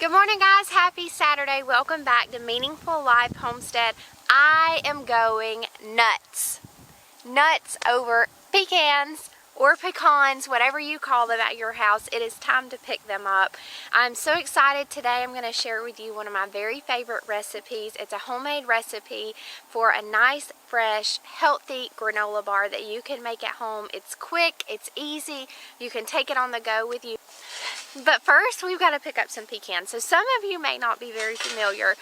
Good morning, guys. Happy Saturday. Welcome back to Meaningful Life Homestead. I am going nuts. Nuts over pecans or pecans, whatever you call them at your house. It is time to pick them up. I'm so excited today. I'm going to share with you one of my very favorite recipes. It's a homemade recipe for a nice, fresh, healthy granola bar that you can make at home. It's quick, it's easy. You can take it on the go with you. But first, we've got to pick up some pecans. So some of you may not be very familiar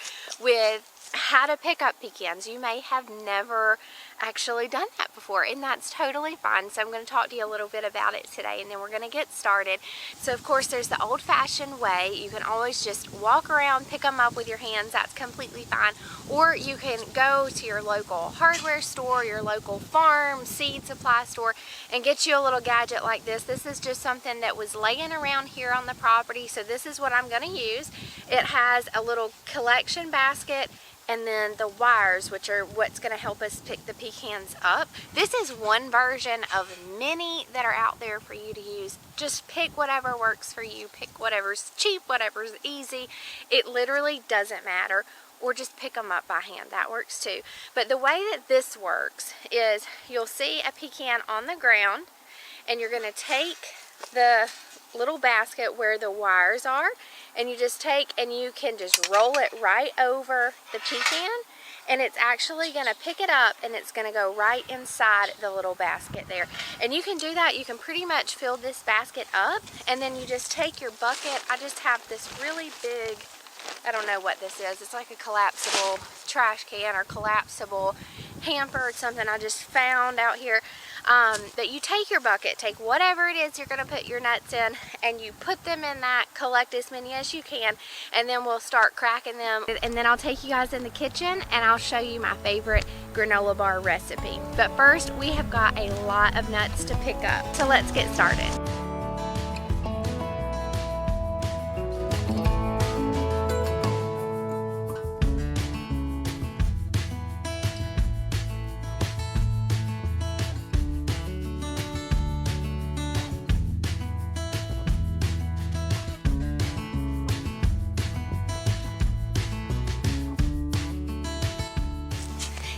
with how to pick up pecans. You may have never actually done that before, and that's totally fine. So I'm going to talk to you a little bit about it today, and then we're going to get started. So of course, there's the old-fashioned way. You can always just walk around, pick them up with your hands. That's completely fine. Or you can go to your local hardware store, your local farm, seed supply store, and get you a little gadget like this. This is just something that was laying around here on the property, so this is what I'm going to use. It has a little collection basket and then the wires, which are what's going to help us pick the pecans up. This is one version of many that are out there for you to use. Just pick whatever works for you. Pick whatever's cheap, whatever's easy. It literally doesn't matter. Or just pick them up by hand. That works too. But the way that this works is you'll see a pecan on the ground, and you're going to take the little basket where the wires are, and you just take and you can just roll it right over the pecan, and it's actually going to pick it up, and it's going to go right inside the little basket there. And you can do that. You can pretty much fill this basket up, and then you just take your bucket. I just have this really big, I don't know what this is. It's like a collapsible trash can or collapsible hamper or something I just found out here. That you take your bucket, take whatever it is you're going to put your nuts in, and you put them in that, collect as many as you can, and then we'll start cracking them. And then I'll take you guys in the kitchen and I'll show you my favorite granola bar recipe. But first, we have got a lot of nuts to pick up. So let's get started.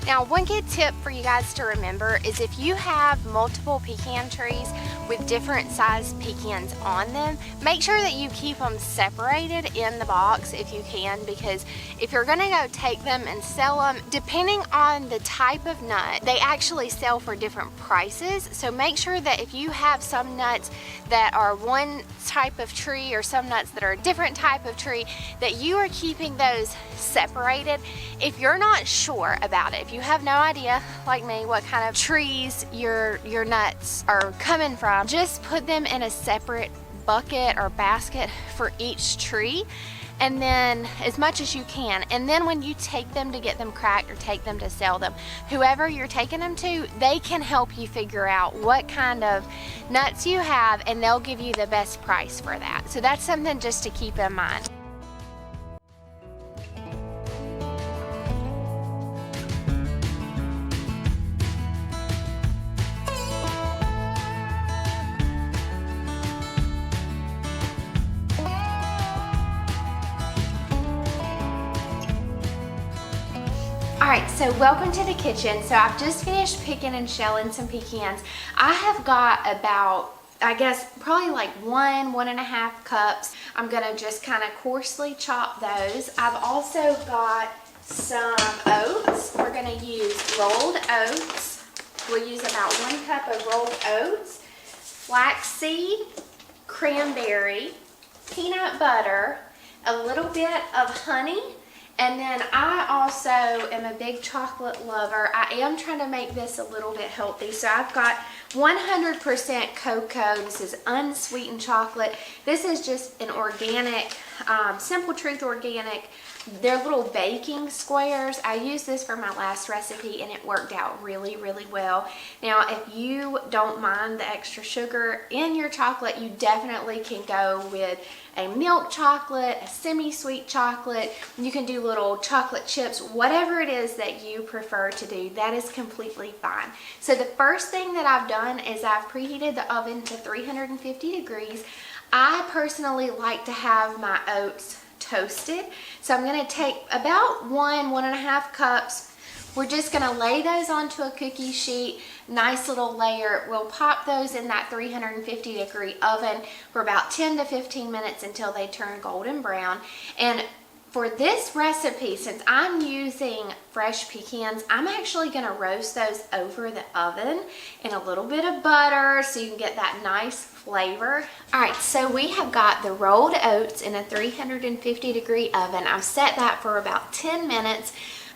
Now, one good tip for you guys to remember is if you have multiple pecan trees with different sized pecans on them, make sure that you keep them separated in the box if you can, because if you're gonna go take them and sell them, depending on the type of nut, they actually sell for different prices. So make sure that if you have some nuts that are one type of tree or some nuts that are a different type of tree, that you are keeping those separated. If you're not sure about it, if you have no idea, like me, what kind of trees your nuts are coming from, just put them in a separate bucket or basket for each tree, and then as much as you can. And then when you take them to get them cracked or take them to sell them, whoever you're taking them to, they can help you figure out what kind of nuts you have, and they'll give you the best price for that. So that's something just to keep in mind. Alright, so welcome to the kitchen. So I've just finished picking and shelling some pecans. I have got about, I guess, probably like 1.5 cups. I'm gonna just kind of coarsely chop those. I've also got some oats. We're gonna use rolled oats. We'll use about 1 cup of rolled oats, flaxseed, cranberry, peanut butter, a little bit of honey. And then I also am a big chocolate lover. I am trying to make this a little bit healthy. So I've got 100% cocoa. This is unsweetened chocolate. This is just an organic, Simple Truth organic. They're little baking squares. I used this for my last recipe and it worked out really, really well. Now, if you don't mind the extra sugar in your chocolate, you definitely can go with a milk chocolate, a semi-sweet chocolate. You can do little chocolate chips, whatever it is that you prefer to do, that is completely fine. So the first thing that I've done is I've preheated the oven to 350 degrees. I personally like to have my oats toasted. So I'm going to take about 1.5 cups. We're just going to lay those onto a cookie sheet, nice little layer. We'll pop those in that 350-degree oven for about 10 to 15 minutes until they turn golden brown. And for this recipe, since I'm using fresh pecans, I'm actually going to roast those over the oven in a little bit of butter so you can get that nice flavor. All right, so we have got the rolled oats in a 350-degree oven. I've set that for about 10 minutes.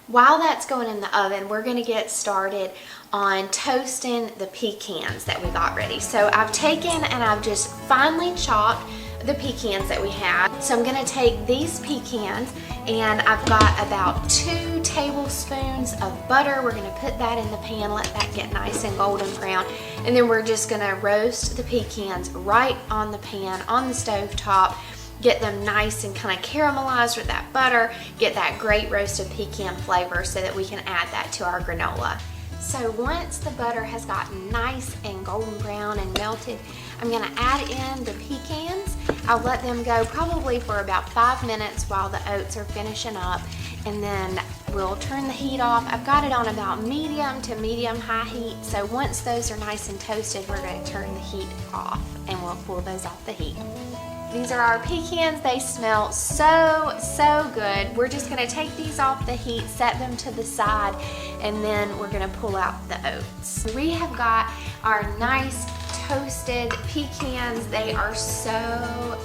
While that's going in the oven, we're going to get started on toasting the pecans that we got ready. So I've taken and I've just finely chopped the pecans that we have. So I'm going to take these pecans and I've got about 2 tablespoons of butter. We're going to put that in the pan, let that get nice and golden brown. And then we're just going to roast the pecans right on the pan, on the stove top. Get them nice and kind of caramelized with that butter, get that great roasted pecan flavor so that we can add that to our granola. So once the butter has gotten nice and golden brown and melted, I'm going to add in the pecans. I'll let them go probably for about 5 minutes while the oats are finishing up, and then we'll turn the heat off. I've got it on about medium to medium-high heat, so once those are nice and toasted, we're going to turn the heat off and we'll pull those off the heat. These are our pecans. They smell so good. We're just going to take these off the heat, set them to the side, and then we're going to pull out the oats. We have got our nice toasted pecans. They are so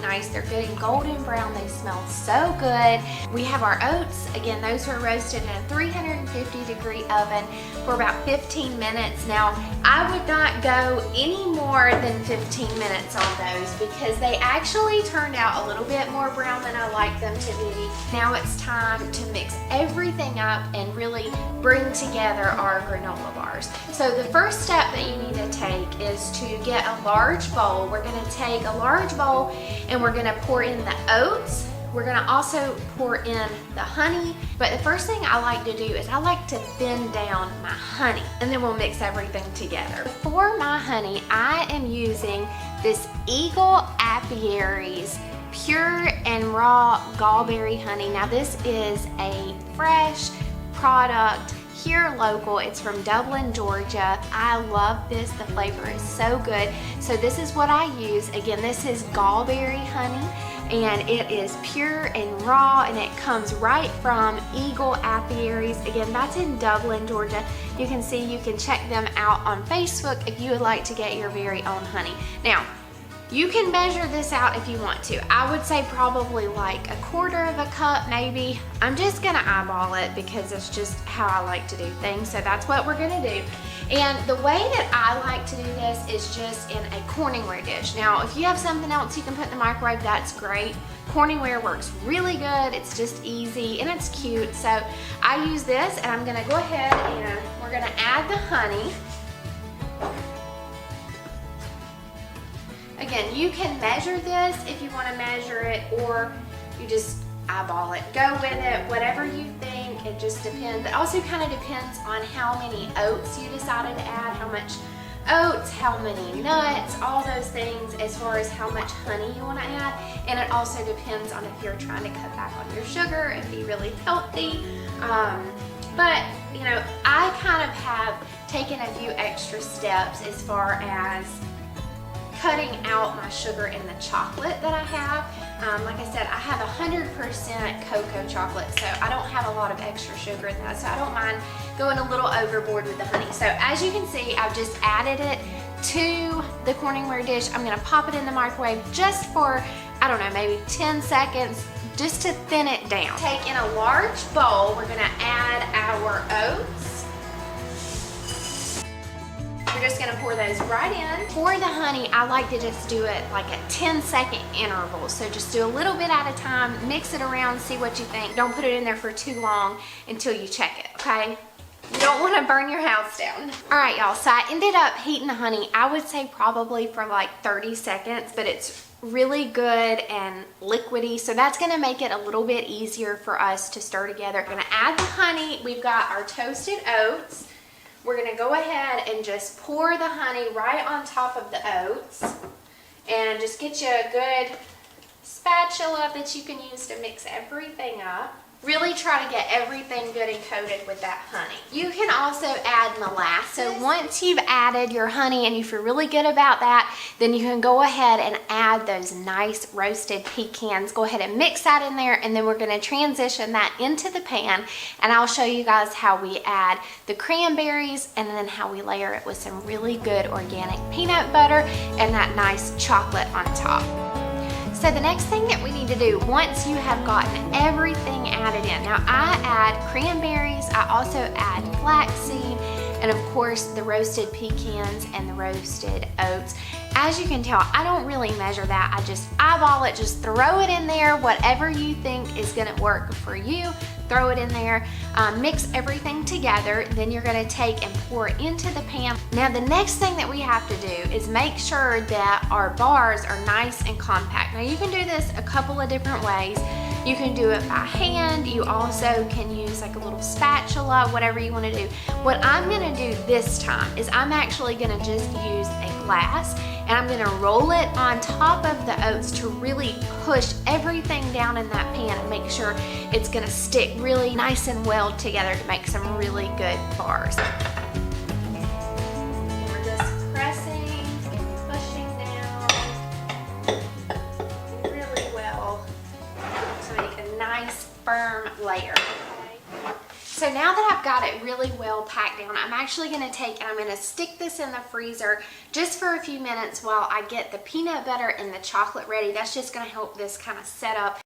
nice. They're good and golden brown. They smell so good. We have our oats. Again, those were roasted in a 350-degree oven for about 15 minutes. Now, I would not go any more than 15 minutes on those because they actually turned out a little bit more brown than I like them to be. Now it's time to mix everything up and really bring together our granola bars. So the first step that you need to take is to get a large bowl. We're going to take a large bowl and we're going to pour in the oats. We're going to also pour in the honey, but the first thing I like to do is I like to thin down my honey, and then we'll mix everything together. For my honey, I am using this Eagle Apiary's pure and raw gallberry honey. Now this is a fresh product here local. It's from Dublin, Georgia. I love this. The flavor is so good. So this is what I use. Again, this is gallberry honey, and it is pure and raw, and it comes right from Eagle Apiaries. Again, that's in Dublin, Georgia. You can see, you can check them out on Facebook if you would like to get your very own honey. Now, you can measure this out if you want to. I would say probably like 1/4 of a cup maybe. I'm just gonna eyeball it because it's just how I like to do things. So that's what we're gonna do. And the way that I like to do this is just in a Corningware dish. Now, if you have something else you can put in the microwave, that's great. Corningware works really good. It's just easy and it's cute. So I use this, and I'm gonna go ahead and we're gonna add the honey. Again, you can measure this if you want to measure it, or you just eyeball it. Go with it, whatever you think. It just depends. It also kind of depends on how many oats you decided to add, how much oats, how many nuts, all those things as far as how much honey you want to add. And it also depends on if you're trying to cut back on your sugar and be really healthy. But, you know, I kind of have taken a few extra steps as far as cutting out my sugar in the chocolate that I have. Like I said, I have 100% cocoa chocolate, so I don't have a lot of extra sugar in that, so I don't mind going a little overboard with the honey. So as you can see, I've just added it to the Corningware dish. I'm gonna pop it in the microwave just for, I don't know, maybe 10 seconds, just to thin it down. Take in a large bowl, we're gonna add our oats. We're just gonna pour those right in. For the honey, I like to just do it like at 10-second intervals. So just do a little bit at a time, mix it around, see what you think. Don't put it in there for too long until you check it, okay? You don't wanna burn your house down. All right, y'all, so I ended up heating the honey, I would say probably for like 30 seconds, but it's really good and liquidy, so that's gonna make it a little bit easier for us to stir together. We're gonna add the honey. We've got our toasted oats. We're gonna go ahead and just pour the honey right on top of the oats and just get you a good spatula that you can use to mix everything up. Really try to get everything good and coated with that honey. You can also add molasses. So once you've added your honey and you feel really good about that, then you can go ahead and add those nice roasted pecans. Go ahead and mix that in there, and then we're gonna transition that into the pan, and I'll show you guys how we add the cranberries and then how we layer it with some really good organic peanut butter and that nice chocolate on top. So the next thing that we need to do, once you have gotten everything added in, now I add cranberries, I also add flaxseed, and of course the roasted pecans and the roasted oats. As you can tell, I don't really measure that. I just eyeball it, just throw it in there, whatever you think is gonna work for you. Throw it in there, mix everything together, then you're gonna take and pour it into the pan. Now the next thing that we have to do is make sure that our bars are nice and compact. Now you can do this a couple of different ways. You can do it by hand, you also can use like a little spatula, whatever you wanna do. What I'm gonna do this time is I'm actually gonna just use a glass, and I'm gonna roll it on top of the oats to really push everything down in that pan and make sure it's gonna stick really nice and well together to make some really good bars. And we're just pressing and pushing down really well to make a nice firm layer. So now that I've got it really well packed down, I'm actually gonna take and I'm gonna stick this in the freezer just for a few minutes while I get the peanut butter and the chocolate ready. That's just gonna help this kind of set up.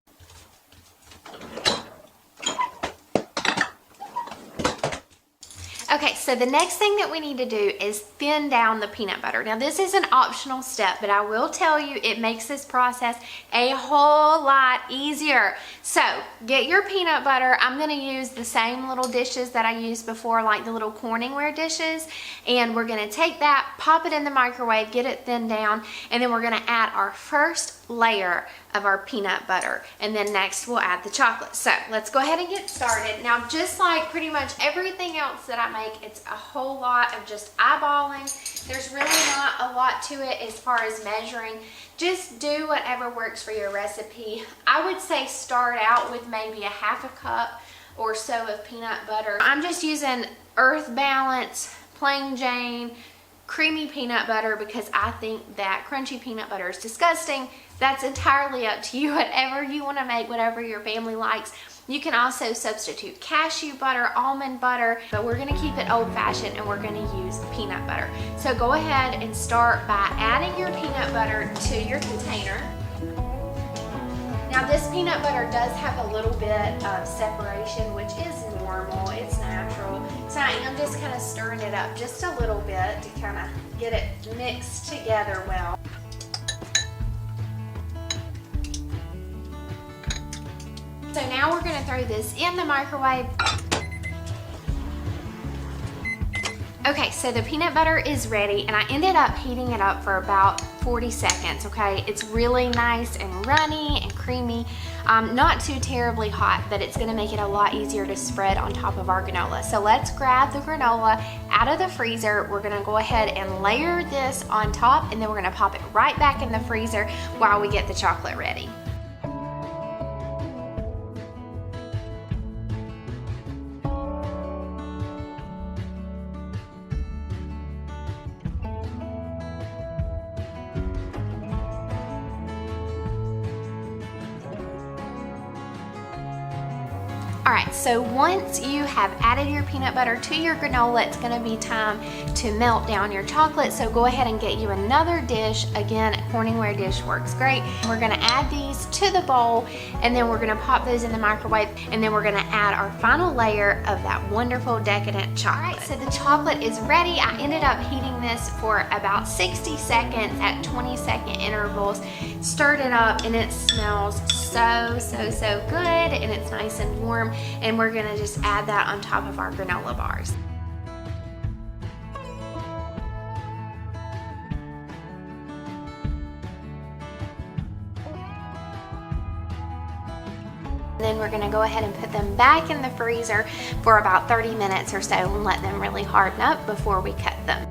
Okay, so the next thing that we need to do is thin down the peanut butter. Now this is an optional step, but I will tell you it makes this process a whole lot easier. So get your peanut butter. I'm gonna use the same little dishes that I used before, like the little Corningware dishes, and we're gonna take that, pop it in the microwave, get it thinned down, and then we're gonna add our first layer of our peanut butter, and then next we'll add the chocolate. So let's go ahead and get started. Now just like pretty much everything else that I make, it's a whole lot of just eyeballing. There's really not a lot to it as far as measuring. Just do whatever works for your recipe. I would say start out with maybe a half a cup or so of peanut butter. I'm just using Earth Balance, Plain Jane, creamy peanut butter because I think that crunchy peanut butter is disgusting. That's entirely up to you, whatever you want to make, whatever your family likes. You can also substitute cashew butter, almond butter, but we're going to keep it old-fashioned and we're going to use peanut butter. So go ahead and start by adding your peanut butter to your container. Now this peanut butter does have a little bit of separation, which is normal, it's natural. So I am just kind of stirring it up just a little bit to kind of get it mixed together well. So now we're gonna throw this in the microwave. Okay, so the peanut butter is ready, and I ended up heating it up for about 40 seconds, okay? It's really nice and runny and creamy. Not too terribly hot, but it's gonna make it a lot easier to spread on top of our granola. So let's grab the granola out of the freezer. We're gonna go ahead and layer this on top, and then we're gonna pop it right back in the freezer while we get the chocolate ready. All right, so once you have added your peanut butter to your granola, it's gonna be time to melt down your chocolate. So go ahead and get you another dish. Again, a Corningware dish works great. We're gonna add these to the bowl, and then we're gonna pop those in the microwave, and then we're gonna add our final layer of that wonderful decadent chocolate. All right, so the chocolate is ready. I ended up heating this for about 60 seconds at 20-second intervals. Stirred it up, and it smells so good, and it's nice and warm. And we're gonna just add that on top of our granola bars. Then we're gonna go ahead and put them back in the freezer for about 30 minutes or so and let them really harden up before we cut them.